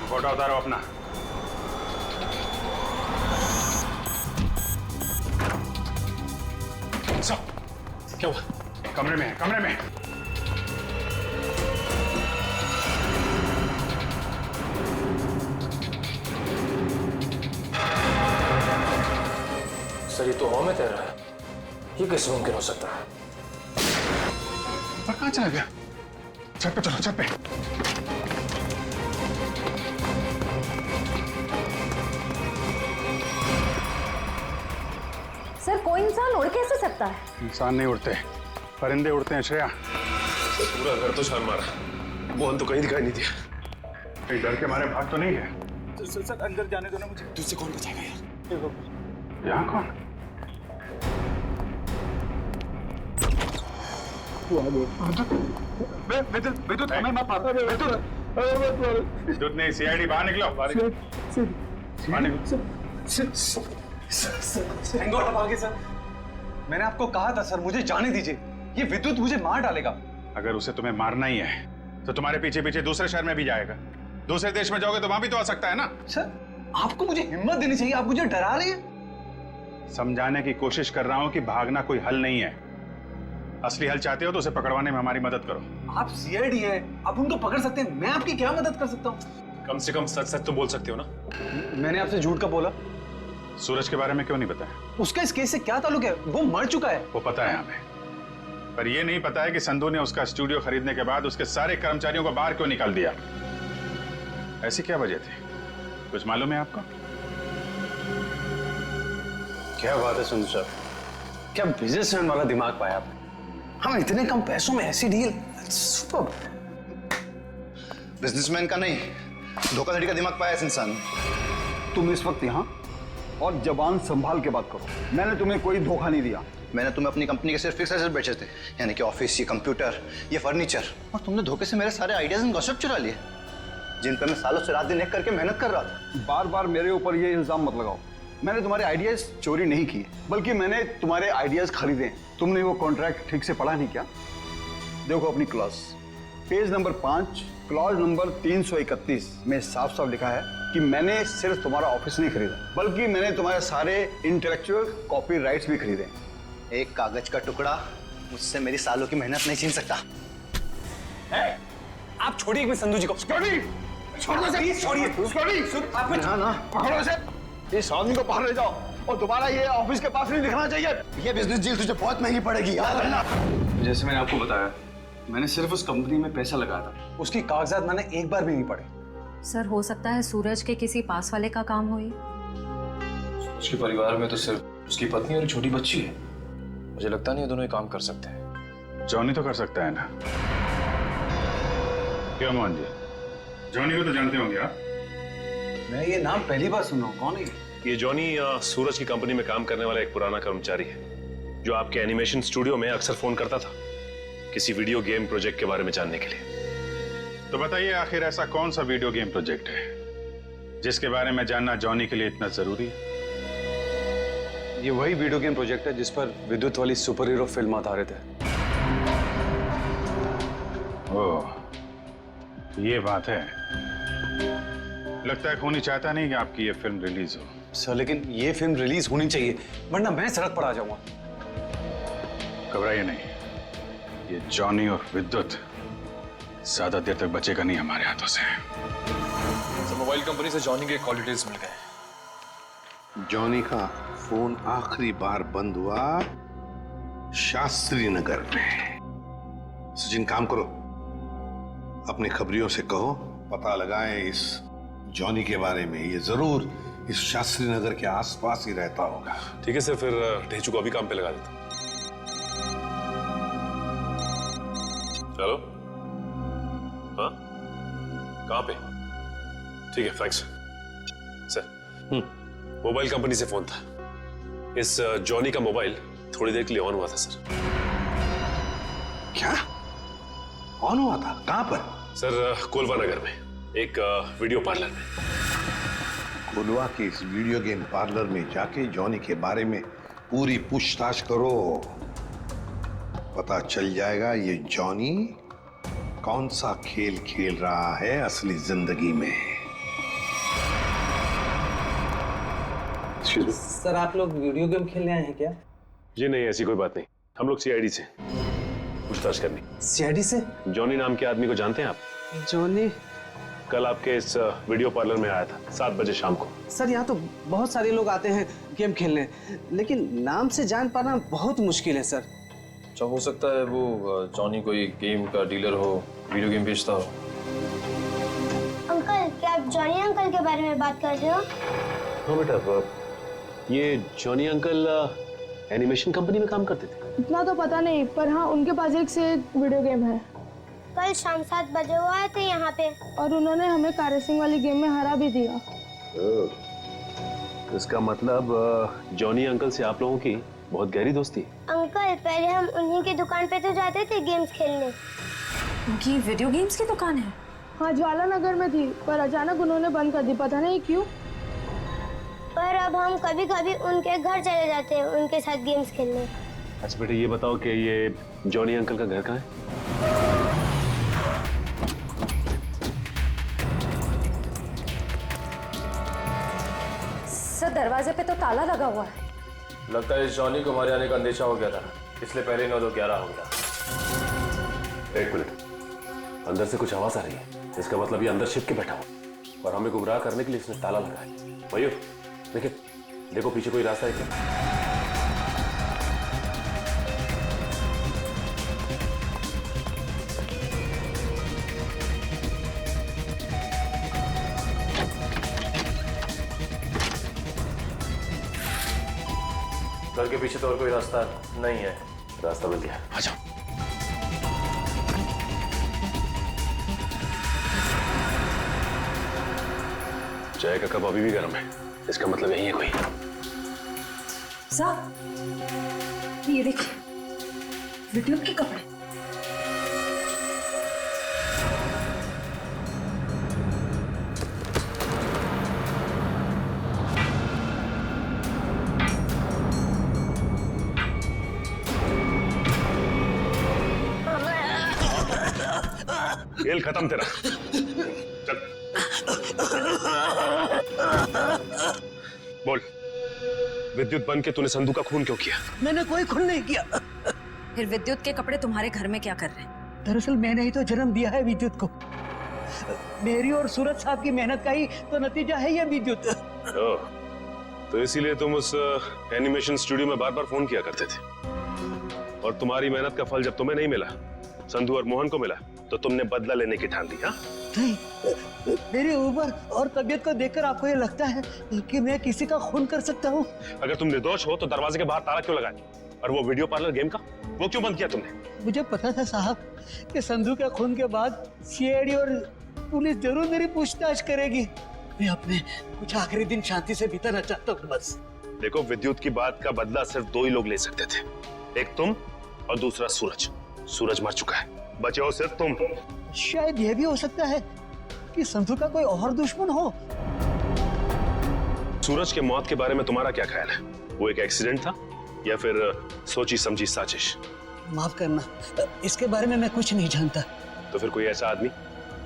[SPEAKER 1] फोटो उतारो अपना।
[SPEAKER 3] क्या हुआ?
[SPEAKER 1] कमरे में है, कमरे में।
[SPEAKER 8] सर ये तो हवा में तैर रहा है। ये कैसे मुमकिन हो सकता है?
[SPEAKER 1] पर कहाँ चला गया? छत पे चलो, छत पे।
[SPEAKER 4] सर कोई इंसान उड़ कैसे सकता है?
[SPEAKER 1] इंसान नहीं उड़ते, परिंदे उड़ते हैं श्रेया।
[SPEAKER 11] सर पूरा घर तो छान मारा, मोहन तो कहीं दिखाई नहीं दिया।
[SPEAKER 1] कहीं डर के मारे भाग तो नहीं है?
[SPEAKER 3] सर अंदर जाने दो ना मुझे। तुझसे कौन बचाएगा यार?
[SPEAKER 1] यहाँ कौन? विद्युत हमें मत मारो। विद्युत नहीं, सीआईडी बाहर निकलो, बाहर निकलो।
[SPEAKER 3] सर मैंने आपको कहा था सर, मुझे जाने दीजिए, ये विद्युत मुझे मार डालेगा।
[SPEAKER 1] अगर उसे तुम्हें मारना ही है तो तुम्हारे पीछे पीछे दूसरे शहर में भी जाएगा। दूसरे देश में जाओगे तो वहां भी तो आ सकता है ना।
[SPEAKER 3] सर आपको मुझे हिम्मत देनी चाहिए, आप मुझे डरा रहे हैं।
[SPEAKER 1] समझाने की कोशिश कर रहा हूं कि भागना कोई हल नहीं है। असली हल चाहते हो तो उसे पकड़वाने में हमारी मदद करो।
[SPEAKER 3] आप सीआईडी है, आप उनको पकड़ सकते हैं, मैं आपकी क्या मदद कर सकता हूँ?
[SPEAKER 11] कम से कम सच सच तो बोल सकते हो ना।
[SPEAKER 3] मैंने आपसे झूठ का बोला।
[SPEAKER 1] सूरज के बारे में क्यों नहीं बताया?
[SPEAKER 3] उसका इस केस से क्या ताल्लुक है? वो मर चुका है।
[SPEAKER 1] वो पता है हमें, पर यह नहीं पता है कि संधू ने उसका स्टूडियो खरीदने के बाद उसके सारे कर्मचारियों को बाहर क्यों निकाल दिया। ऐसी क्या वजह थी, कुछ मालूम है आपको?
[SPEAKER 3] क्या बात है संधू साहब, क्या बिजनेसमैन वाला दिमाग पाया आपने। हम इतने कम पैसों में ऐसी डील, सुपर।
[SPEAKER 2] बिजनेसमैन का नहीं, धोखाधड़ी का दिमाग पाया इस इंसान। तुम इस वक्त यहाँ और जबान संभाल के बात करो। मैंने तुम्हें कोई धोखा नहीं दिया। मैंने तुम्हें अपनी कंपनी के सिर्फ फिक्स एसेट बेचे थे, यानी कि ऑफिस, ये कंप्यूटर, ये फर्नीचर, और तुमने धोखे से मेरे सारे आइडियाज एंड गॉसिप चुरा लिए, जिन पर मैं सालों से रात दिन एक करके मेहनत कर रहा था। बार बार मेरे ऊपर ये इल्जाम मत लगाओ। मैंने तुम्हारे आइडियाज चोरी नहीं किए, बल्कि मैंने तुम्हारे आइडियाज खरीदे। तुमने वो कॉन्ट्रैक्ट ठीक से पढ़ा नहीं क्या? देखो अपनी clause, page number 5, clause number 331 में साफ साफ लिखा है कि मैंने सिर्फ तुम्हारा ऑफिस नहीं खरीदा, बल्कि मैंने तुम्हारे सारे इंटेलेक्चुअल कॉपीराइट्स भी खरीदे। एक कागज का टुकड़ा मुझसे मेरी सालों की मेहनत नहीं छीन सकता।
[SPEAKER 3] आप छोड़िए एक संधू जी को। छोड़िए,
[SPEAKER 2] ना पकड़ो इसे, इस आदमी को बाहर ले जाओ और दोबारा ये ऑफिस के पास नहीं दिखना चाहिए। ये बिजनेस डील तुझे बहुत महंगी पड़ेगी, याद रखना।
[SPEAKER 3] जैसे मैंने आपको बताया, मैंने सिर्फ उस कंपनी में पैसा लगाया था, उसकी कागजात मैंने एक बार भी नहीं पढ़े।
[SPEAKER 4] सर हो सकता है सूरज के किसी पास वाले का काम हो ये।
[SPEAKER 11] उसके परिवार में तो सिर्फ उसकी पत्नी और एक छोटी बच्ची है। मुझे लगता नहीं ये दोनों ही काम कर सकते हैं।
[SPEAKER 1] जॉनी तो कर सकता है ना? क्यों मोहन जी, जॉनी को तो जानते होंगे आप?
[SPEAKER 3] मैं ये नाम पहली बार सुन रहा हूँ, कौन है
[SPEAKER 11] ये जॉनी सूरज की कंपनी में काम करने वाला एक पुराना कर्मचारी है, जो आपके एनिमेशन स्टूडियो में अक्सर फोन करता था किसी वीडियो गेम प्रोजेक्ट के बारे में जानने के लिए।
[SPEAKER 1] तो बताइए, आखिर ऐसा कौन सा वीडियो गेम प्रोजेक्ट है जिसके बारे में जानना जॉनी के लिए इतना जरूरी है?
[SPEAKER 3] ये वही वीडियो गेम प्रोजेक्ट है जिस पर विद्युत वाली सुपर हीरो फिल्म आधारित है।
[SPEAKER 1] ओह, ये बात है। लगता है खूनी चाहता नहीं कि आपकी ये फिल्म रिलीज हो।
[SPEAKER 3] सर लेकिन ये फिल्म रिलीज होनी चाहिए, वरना मैं सड़क पर आ जाऊंगा।
[SPEAKER 1] घबराइए नहीं, ये जॉनी और विद्युत ज्यादा देर तक बचेगा नहीं हमारे हाथों से।
[SPEAKER 11] मोबाइल कंपनी से जॉनी के कॉल डिटेल्स मिल गए।
[SPEAKER 13] जॉनी का फोन आखिरी बार बंद हुआ शास्त्री नगर में। सचिन, काम करो, अपने खबरियों से कहो पता लगाएं इस जॉनी के बारे में। ये जरूर इस शास्त्री नगर के आसपास ही रहता होगा।
[SPEAKER 11] ठीक है सर, फिर ढेचू को अभी काम पे लगा देता हूं। हेलो, हाँ, कहाँ पे? ठीक है, थैंक्स सर। मोबाइल कंपनी से फोन था। इस जॉनी का मोबाइल थोड़ी देर के लिए ऑन हुआ था सर।
[SPEAKER 13] क्या ऑन हुआ था? कहां पर?
[SPEAKER 11] सर कोलवा नगर में एक वीडियो पार्लर में।
[SPEAKER 13] कोलवा के इस वीडियो गेम पार्लर में जाके जॉनी के बारे में पूरी पूछताछ करो। पता चल जाएगा ये जॉनी कौन सा खेल खेल रहा है असली जिंदगी में।
[SPEAKER 16] सर आप लोग वीडियो गेम खेलने आए हैं क्या?
[SPEAKER 11] जी नहीं, ऐसी कोई बात नहीं। हम लोग सीआईडी से पूछताछ करनी।
[SPEAKER 16] सीआईडी से?
[SPEAKER 11] जॉनी नाम के आदमी को जानते हैं आप?
[SPEAKER 16] जॉनी
[SPEAKER 11] कल आपके इस वीडियो पार्लर में आया था 7 बजे शाम को।
[SPEAKER 16] सर यहाँ तो बहुत सारे लोग आते हैं गेम खेलने, लेकिन नाम से जान पाना बहुत मुश्किल है सर।
[SPEAKER 11] अच्छा, हो सकता है वो जॉनी कोई गेम का डीलर हो, वीडियो गेम बेचता हो।
[SPEAKER 5] अंकल, क्या आप जॉनी अंकल के बारे में बात कर रहे हो?
[SPEAKER 11] हाँ बेटा, ये जॉनी अंकल एनिमेशन कंपनी में काम करते थे।
[SPEAKER 7] इतना तो पता नहीं, पर हाँ उनके पास एक से एक वीडियो गेम है।
[SPEAKER 5] कल शाम 7 बजे वो आए थे यहाँ पे
[SPEAKER 7] और उन्होंने हमें कार रेसिंग वाली गेम में हरा भी दिया।
[SPEAKER 11] इसका मतलब जॉनी अंकल से आप लोगों की बहुत गहरी दोस्ती।
[SPEAKER 5] अंकल पहले हम उन्हीं की दुकान पे तो जाते थे गेम्स खेलने।
[SPEAKER 4] उनकी वीडियो गेम्स की दुकान है?
[SPEAKER 7] हाँ, ज्वाला नगर में थी, पर अचानक उन्होंने बंद कर दी, पता नहीं क्यों।
[SPEAKER 5] पर अब हम कभी कभी उनके घर चले जाते हैं उनके साथ गेम्स खेलने।
[SPEAKER 11] अच्छा बेटे, ये बताओ कि ये जॉनी अंकल का घर कहाँ है?
[SPEAKER 4] सर, दरवाजे पे तो ताला लगा हुआ है।
[SPEAKER 8] लगता है इस जॉनी को हमारे आने का अंदेशा हो गया था, इसलिए पहले 9-2-11 हो गया।
[SPEAKER 11] एक मिनट, अंदर से कुछ आवाज आ रही है। इसका मतलब ये अंदर छिप के बैठा हो और हमें गुमराह करने के लिए इसने ताला लगाया। भाइयों देखिए, देखो पीछे कोई रास्ता है क्या?
[SPEAKER 8] घर के पीछे तो और कोई रास्ता नहीं है।
[SPEAKER 11] रास्ता मिल गया, आ जाओ। चाय का कप अभी भी गर्म है, इसका मतलब यही है कोई।
[SPEAKER 4] साहब, ये देखिए, विद्युत के कपड़े।
[SPEAKER 11] खेल खत्म तेरा, चल। बोल, विद्युत बन के तूने संधू का खून क्यों किया?
[SPEAKER 17] मैंने कोई खून नहीं किया।
[SPEAKER 4] फिर विद्युत के कपड़े तुम्हारे घर में क्या कर रहे हैं?
[SPEAKER 17] दरअसल मैंने ही तो जन्म दिया है विद्युत को। मेरी और सूरज साहब की मेहनत का ही तो नतीजा है ये विद्युत।
[SPEAKER 11] तो इसीलिए तुम उस एनिमेशन स्टूडियो में बार बार फोन किया करते थे, और तुम्हारी मेहनत का फल जब तुम्हें नहीं मिला, संधू और मोहन को मिला, तो तुमने बदला लेने की ठान ली। हाँ,
[SPEAKER 17] नहीं, मेरी उम्र और तबीयत को देखकर आपको ये लगता है कि मैं किसी का खून कर सकता हूँ?
[SPEAKER 11] अगर तुम निर्दोष हो तो दरवाजे के बाहर ताला क्यों लगाया? और वो वीडियो पार्लर गेम का वो क्यों बंद किया तुमने?
[SPEAKER 17] मुझे पता था साहब कि संधू के खून के बाद सीआईडी और पुलिस जरूर मेरी पूछताछ करेगी। मैं अपने कुछ आखिरी दिन शांति से बिताना चाहता हूँ बस।
[SPEAKER 11] देखो, विद्युत की बात का बदला सिर्फ 2 ही लोग ले सकते थे, एक तुम और दूसरा सूरज। सूरज मर चुका है, बचे हो सिर्फ तुम।
[SPEAKER 17] शायद यह भी हो सकता है कि संधू का कोई और दुश्मन हो।
[SPEAKER 11] सूरज के मौत के बारे में तुम्हारा क्या ख्याल है? वो एक एक्सीडेंट था या फिर सोची समझी साजिश?
[SPEAKER 17] माफ करना, इसके बारे में मैं कुछ नहीं जानता।
[SPEAKER 11] तो फिर कोई ऐसा आदमी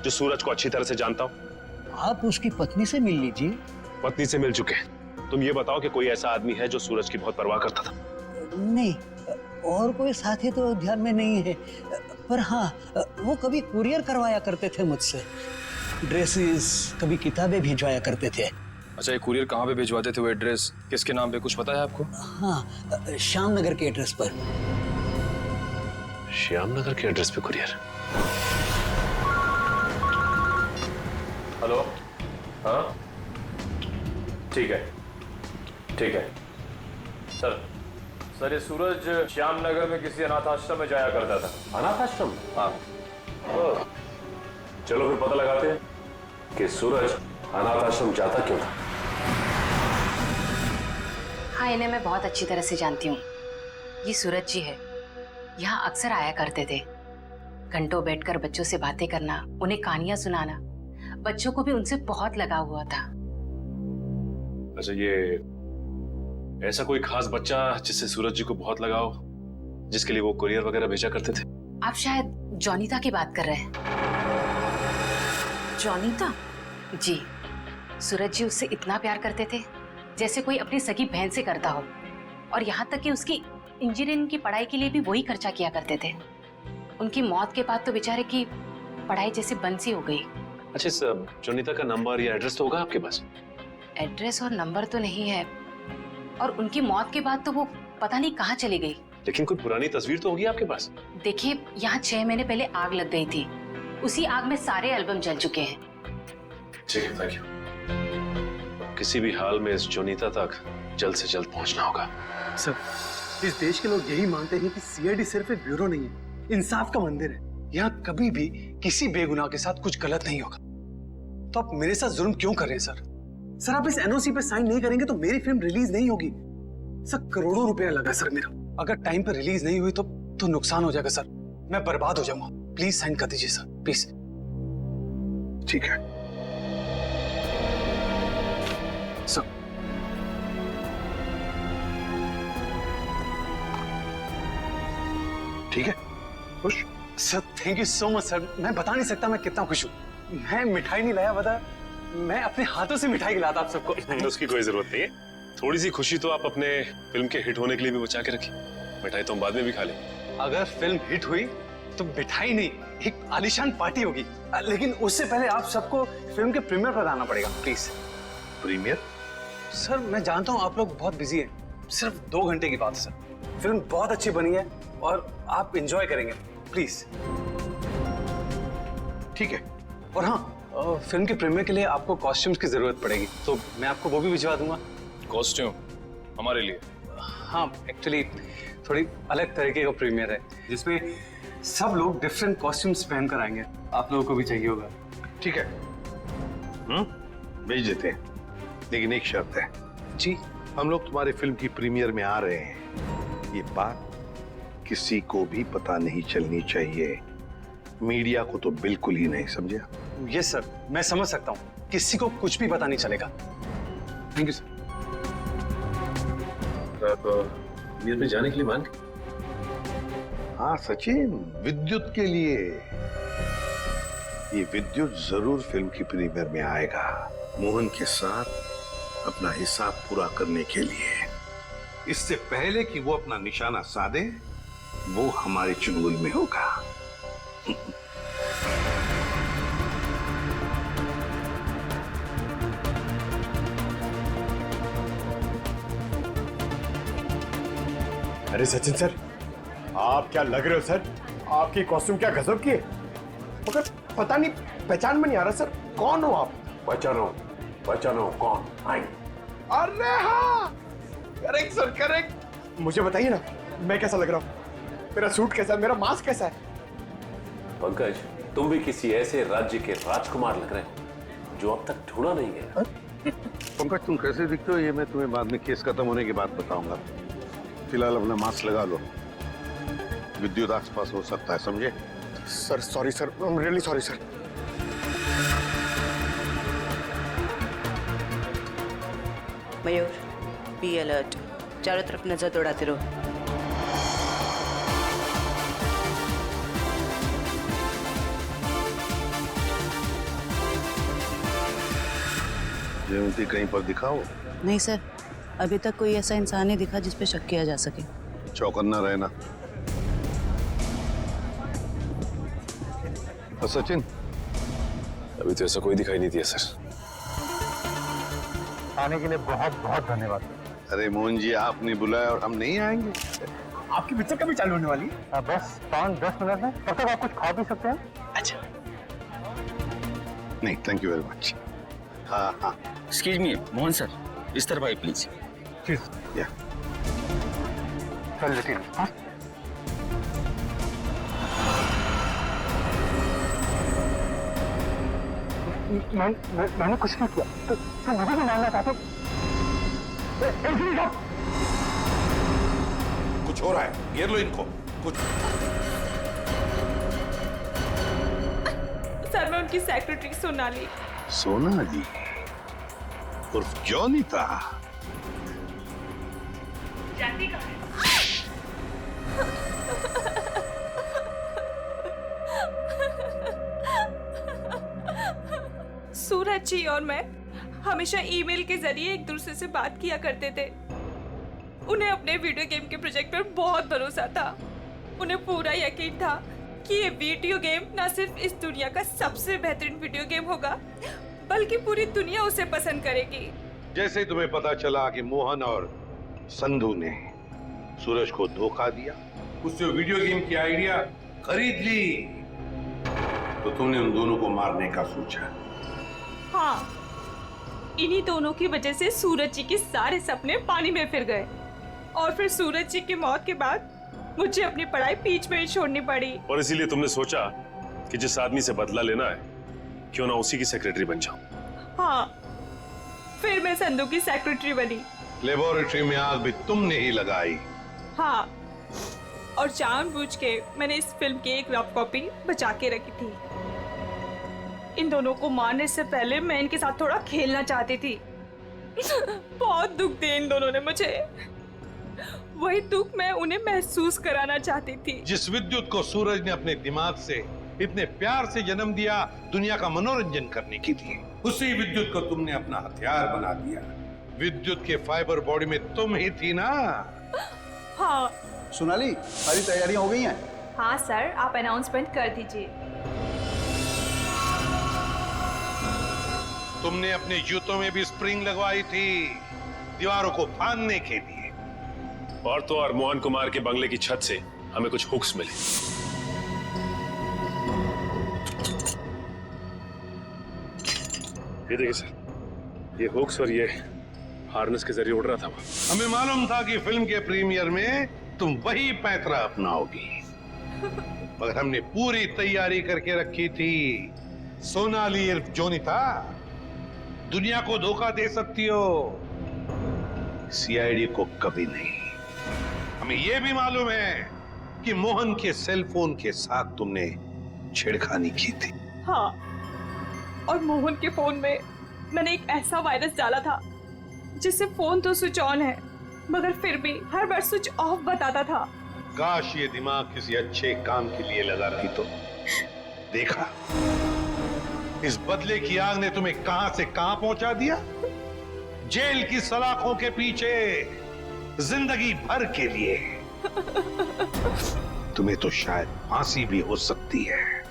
[SPEAKER 11] जो सूरज को अच्छी तरह से जानता हो?
[SPEAKER 17] आप उसकी पत्नी से मिल लीजिए।
[SPEAKER 11] पत्नी से मिल चुके हैं, तुम ये बताओ कि कोई ऐसा आदमी है जो सूरज की बहुत परवाह करता था?
[SPEAKER 17] नहीं, और कोई साथी तो ध्यान में नहीं है, पर हाँ, वो कभी कुरियर करवाया करते थे मुझसे, ड्रेसेस, कभी किताबें भिजवाया करते थे।
[SPEAKER 18] अच्छा, ये कुरियर कहाँ पे भिजवाते थे? वो एड्रेस किसके नाम पे, कुछ पता है आपको?
[SPEAKER 17] हाँ, श्याम नगर के एड्रेस पर।
[SPEAKER 11] श्याम नगर के एड्रेस पे कुरियर?
[SPEAKER 8] हेलो, हाँ ठीक है, ठीक है सर। सर, ये सूरज श्याम नगर में किसी अनाथ आश्रम में जाया करता था।
[SPEAKER 11] अनाथ आश्रम?
[SPEAKER 8] हाँ।
[SPEAKER 11] चलो फिर पता लगाते हैं कि सूरज अनाथ आश्रम जाता क्यों था।
[SPEAKER 19] हाँ, इन्हें मैं बहुत अच्छी तरह से जानती हूँ। ये सूरज जी है, यहाँ अक्सर आया करते थे। घंटों बैठकर बच्चों से बातें करना, उन्हें कहानियां सुनाना, बच्चों को भी उनसे बहुत लगाव हुआ था।
[SPEAKER 11] अच्छा, ये ऐसा कोई खास बच्चा जिससे सूरज जी को बहुत लगाव, जिसके लिए वो कुरियर वगैरह भेजा करते थे?
[SPEAKER 19] आप शायद जॉनीता की बात कर रहे हैं। जॉनीता? जी, सूरज जी उससे इतना प्यार करते थे जैसे कोई अपनी सगी बहन से करता हो, और यहाँ तक कि उसकी इंजीनियरिंग की पढ़ाई के लिए भी वही खर्चा किया करते थे। उनकी मौत के बाद तो बेचारे की पढ़ाई जैसे बंद सी हो गई।
[SPEAKER 11] अच्छा, इस जॉनीता का नंबर या एड्रेस तो होगा आपके पास?
[SPEAKER 19] एड्रेस और नंबर तो नहीं है, और उनकी मौत के बाद तो वो पता नहीं कहाँ चली गई।
[SPEAKER 11] लेकिन कोई पुरानी तस्वीर तो होगी आपके पास?
[SPEAKER 19] देखिए, यहाँ 6 महीने पहले आग लग गई थी, उसी आग में सारे एल्बम जल चुके हैं।
[SPEAKER 11] ठीक है, थैंक यू। किसी भी हाल में इस जॉनीता तक जल्द से जल्द पहुंचना होगा।
[SPEAKER 9] सर, इस देश के लोग यही मानते हैं कि सीआईडी सिर्फ एक ब्यूरो नहीं है, इंसाफ का मंदिर है। यहाँ कभी भी किसी बेगुनाह के साथ कुछ गलत नहीं होगा। तो आप मेरे साथ जुल्म क्यों कर रहे हैं सर? सर आप इस एनओसी पे साइन नहीं करेंगे तो मेरी फिल्म रिलीज नहीं होगी। सर करोड़ों रुपया लगा सर मेरा, अगर टाइम पर रिलीज नहीं हुई तो नुकसान हो जाएगा सर, मैं बर्बाद हो जाऊंगा। प्लीज साइन कर दीजिए सर, प्लीज।
[SPEAKER 13] ठीक है
[SPEAKER 9] सर।
[SPEAKER 13] ठीक है, खुश?
[SPEAKER 9] Sir thank you so much sir, मैं बता नहीं सकता मैं कितना खुश हूँ। मैं मिठाई नहीं लाया, बता मैं अपने हाथों से मिठाई खिलाता आप सबको।
[SPEAKER 11] उसकी कोई जरूरत नहीं है, थोड़ी सी खुशी तो आप अपने फिल्म के हिट होने के लिए भी बचा के रखिए। मिठाई तो हम बाद में भी खा लेंगे।
[SPEAKER 9] अगर फिल्म हिट हुई तो मिठाई नहीं, एक आलीशान पार्टी होगी, लेकिन उससे पहले आप सबको फिल्म के प्रीमियर पर आना पड़ेगा प्लीज।
[SPEAKER 13] प्रीमियर?
[SPEAKER 9] सर मैं जानता हूँ आप लोग बहुत बिजी हैं, सिर्फ 2 घंटे की बात है सर। फिल्म बहुत अच्छी बनी है और आप एंजॉय करेंगे, प्लीज।
[SPEAKER 13] ठीक है।
[SPEAKER 9] और हाँ, फिल्म के प्रीमियर के लिए आपको कॉस्ट्यूम्स की जरूरत पड़ेगी, तो मैं आपको वो भी भिजवा दूंगा।
[SPEAKER 11] कॉस्ट्यूम हमारे लिए?
[SPEAKER 9] हाँ, एक्चुअली थोड़ी अलग तरीके का प्रीमियर है जिसमें सब लोग डिफरेंट कॉस्ट्यूम्स पहन कर आएंगे, आप लोगों को भी चाहिए होगा।
[SPEAKER 13] ठीक है, भेज देते हैं, लेकिन एक शर्त है।
[SPEAKER 9] जी?
[SPEAKER 13] हम लोग तुम्हारे फिल्म की प्रीमियर में आ रहे हैं, ये बात किसी को भी पता नहीं चलनी चाहिए, मीडिया को तो बिल्कुल ही नहीं, समझे?
[SPEAKER 9] यस सर, मैं समझ सकता हूँ, किसी को कुछ भी पता नहीं चलेगा। Thank you sir.
[SPEAKER 11] आप प्रीमियर में जाने के लिए मान?
[SPEAKER 13] हाँ सचिन, विद्युत के लिए। ये विद्युत जरूर फिल्म की प्रीमियर में आएगा, मोहन के साथ अपना हिसाब पूरा करने के लिए। इससे पहले कि वो अपना निशाना साधे, वो हमारे चुंगल में होगा।
[SPEAKER 20] अरे सचिन सर, आप क्या लग रहे हो सर? आपकी कॉस्ट्यूम क्या गजब की है, मगर पता नहीं, पहचान में नहीं आ रहा सर, कौन हो आप?
[SPEAKER 13] बचानो कौन?
[SPEAKER 20] अरे हाँ, करेक्ट सर, करेक्ट। मुझे बताइए ना, मैं कैसा लग रहा हूँ? मेरा सूट कैसा है, मेरा मास्क कैसा है?
[SPEAKER 8] पंकज, तुम भी किसी ऐसे राज्य के राजकुमार लग रहे हो जो अब तक ढूंढा नहीं गया।
[SPEAKER 13] पंकज तुम कैसे दिखते हो ये मैं तुम्हें बाद में केस खत्म होने के बाद बताऊंगा। फिलहाल अपना मास्क लगा लो, विद्युत आसपास हो सकता है, समझे?
[SPEAKER 20] Sir sorry sir, I am really sorry sir.
[SPEAKER 21] Mayur, be alert, चारों तरफ नजर दौड़ाते रहो।
[SPEAKER 13] जयवंती कहीं पर दिखाओ?
[SPEAKER 21] नहीं सर, अभी तक कोई ऐसा इंसान नहीं दिखा जिस पे शक किया जा सके।
[SPEAKER 13] चौकन्ना रहना। और सचिन?
[SPEAKER 11] अभी तो ऐसा कोई दिखाई नहीं दिया सर।
[SPEAKER 20] आने के लिए बहुत बहुत धन्यवाद।
[SPEAKER 13] अरे मोहन जी, आपने बुलाया और हम नहीं आएंगे?
[SPEAKER 20] आपकी पिक्चर कभी चालू होने वाली है? बस 5-10 मिनट में, तब तक आप कुछ खा भी सकते हैं।
[SPEAKER 21] अच्छा।
[SPEAKER 13] नहीं, थैंक यू वेरी मच। हाँ हाँ।
[SPEAKER 22] एक्सक्यूज मी मोहन सर, इस तरफ आइए प्लीज।
[SPEAKER 13] या
[SPEAKER 20] चल लेकिन हाँ? मैंने कुछ नहीं किया, तो मुझे भी मानना चाहते?
[SPEAKER 13] कुछ हो रहा है, घेर लो इनको। कुछ
[SPEAKER 23] सर, मैं उनकी सेक्रेटरी सोनाली।
[SPEAKER 13] सोनाली उर्फ जॉनिता।
[SPEAKER 23] जानती कहाँ है? सूरज जी और मैं हमेशा ईमेल के जरिए एक दूसरे से बात किया करते थे। उन्हें अपने वीडियो गेम के प्रोजेक्ट पर बहुत भरोसा था। उन्हें पूरा यकीन था कि ये वीडियो गेम न सिर्फ इस दुनिया का सबसे बेहतरीन वीडियो गेम होगा, बल्कि पूरी दुनिया उसे पसंद करेगी।
[SPEAKER 13] जैसे ही तुम्हें पता चला कि मोहन और संधू ने सूरज को धोखा दिया, उससे वीडियो गेम की आइडिया खरीद ली, तो तुमने उन दोनों को मारने का सोचा।
[SPEAKER 23] हाँ, इन्हीं दोनों की वजह से सूरज जी के सारे सपने पानी में फिर गए और फिर सूरज जी की मौत के बाद मुझे अपनी पढ़ाई बीच में ही छोड़नी पड़ी।
[SPEAKER 11] और इसीलिए तुमने सोचा कि जिस आदमी से बदला लेना है, क्यों ना उसी की सेक्रेटरी बन जाऊं।
[SPEAKER 23] हाँ, फिर मैं संधू की सेक्रेटरी बनी।
[SPEAKER 13] लेबोरेटरी में आग भी तुमने ही लगाई।
[SPEAKER 23] हाँ, और जानबूझ के मैंने इस फिल्म की एक रफ कॉपी बचा के रखी थी। इन दोनों को मारने से पहले मैं इनके साथ थोड़ा खेलना चाहती थी। बहुत दुख दिए इन दोनों ने मुझे, वही दुख मैं उन्हें महसूस कराना चाहती थी।
[SPEAKER 13] जिस विद्युत को सूरज ने अपने दिमाग से इतने प्यार से जन्म दिया दुनिया का मनोरंजन करने के लिए, उसी विद्युत को तुमने अपना हथियार बना दिया। विद्युत के फाइबर बॉडी में तुम ही थी ना?
[SPEAKER 23] हाँ।
[SPEAKER 2] सोनाली, सारी तैयारियां हो गई हैं?
[SPEAKER 23] हाँ सर, आप अनाउंसमेंट कर दीजिए।
[SPEAKER 13] तुमने अपने जूतों में भी स्प्रिंग लगवाई थी दीवारों को फाड़ने के लिए।
[SPEAKER 11] और तो और मोहन कुमार के बंगले की छत से हमें कुछ हुक्स मिले। ये देखिए सर, ये हुक्स और ये हार्नेस के जरिए उड़ रहा था वो। हमें मालूम था कि फिल्म के प्रीमियर में तुम वही पैंतरा अपनाओगी, मगर हमने पूरी तैयारी करके रखी थी। सोनाली इर्फ जोनिता, दुनिया को धोखा दे सकती हो, सीआईडी को कभी नहीं। हमें यह भी मालूम है कि मोहन के सेल फोन के साथ तुमने छेड़खानी की थी।
[SPEAKER 23] हाँ, और मोहन के फोन में मैंने एक ऐसा वायरस डाला था जिससे फोन तो स्विच ऑन है मगर फिर भी हर बार स्विच ऑफ बताता था।
[SPEAKER 13] काश ये दिमाग किसी अच्छे काम के लिए लगाती तो। देखा, इस बदले की आग ने तुम्हें कहां से कहां पहुंचा दिया। जेल की सलाखों के पीछे जिंदगी भर के लिए। तुम्हें तो शायद फांसी भी हो सकती है।